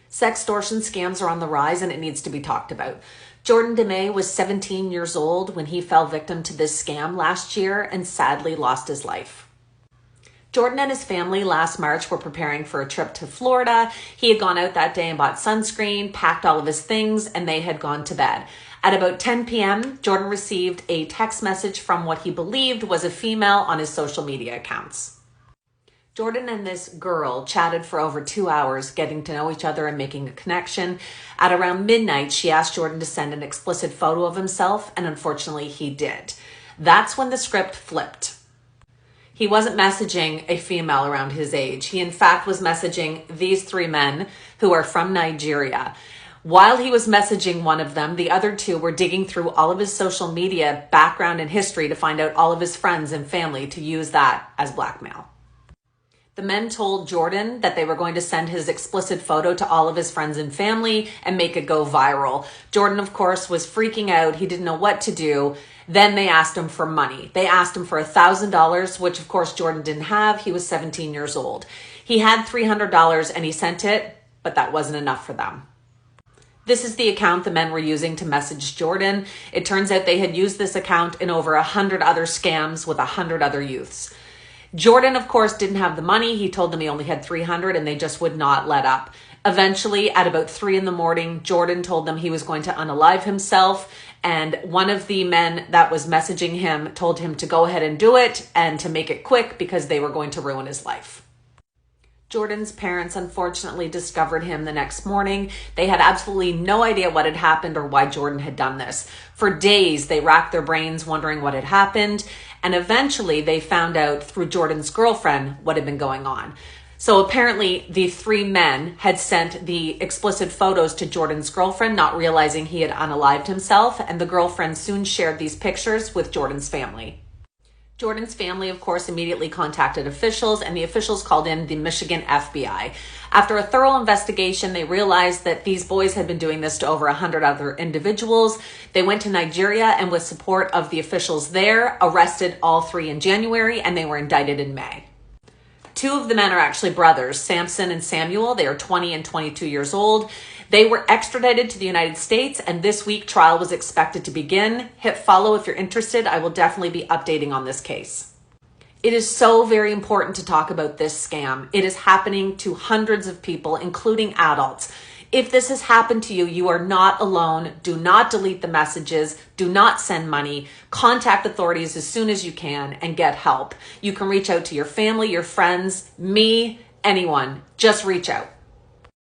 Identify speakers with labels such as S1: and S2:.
S1: Sextortion scams are on the rise and it needs to be talked about. Jordan DeMay was 17 years old when he fell victim to this scam last year and sadly lost his life. Jordan and his family last March were preparing for a trip to Florida. He had gone out that day and bought sunscreen, packed all of his things, and they had gone to bed. At about 10 p.m., Jordan received a text message from what he believed was a female on his social media accounts. Jordan and this girl chatted for over 2 hours, getting to know each other and making a connection. At around midnight, she asked Jordan to send an explicit photo of himself, and unfortunately he did. That's when the script flipped. He wasn't messaging a female around his age. He, in fact, was messaging these three men who are from Nigeria. While he was messaging one of them, the other two were digging through all of his social media background and history to find out all of his friends and family to use that as blackmail. The men told Jordan that they were going to send his explicit photo to all of his friends and family and make it go viral. Jordan, of course, was freaking out. He didn't know what to do. Then they asked him for money. They asked him for $1,000, which of course Jordan didn't have. He was 17 years old. He had $300 and he sent it, but that wasn't enough for them. This is the account the men were using to message Jordan. It turns out they had used this account in over 100 other scams with 100 other youths. Jordan, of course, didn't have the money. He told them he only had $300 and they just would not let up. Eventually, at about 3 a.m, Jordan told them he was going to unalive himself. And one of the men that was messaging him told him to go ahead and do it and to make it quick because they were going to ruin his life. Jordan's parents unfortunately discovered him the next morning. They had absolutely no idea what had happened or why Jordan had done this. For days, they racked their brains wondering what had happened. And eventually they found out through Jordan's girlfriend what had been going on. So apparently the three men had sent the explicit photos to Jordan's girlfriend, not realizing he had unalived himself. And the girlfriend soon shared these pictures with Jordan's family. Jordan's family, of course, immediately contacted officials, and the officials called in the Michigan FBI. After a thorough investigation, they realized that these boys had been doing this to over 100 other individuals. They went to Nigeria and with support of the officials there, arrested all three in January, and they were indicted in May. Two of the men are actually brothers, Samson and Samuel. They are 20 and 22 years old. They were extradited to the United States, and this week trial was expected to begin. Hit follow if you're interested. I will definitely be updating on this case. It is so very important to talk about this scam. It is happening to hundreds of people, including adults. If this has happened to you, you are not alone. Do not delete the messages. Do not send money. Contact authorities as soon as you can and get help. You can reach out to your family, your friends, me, anyone. Just reach out.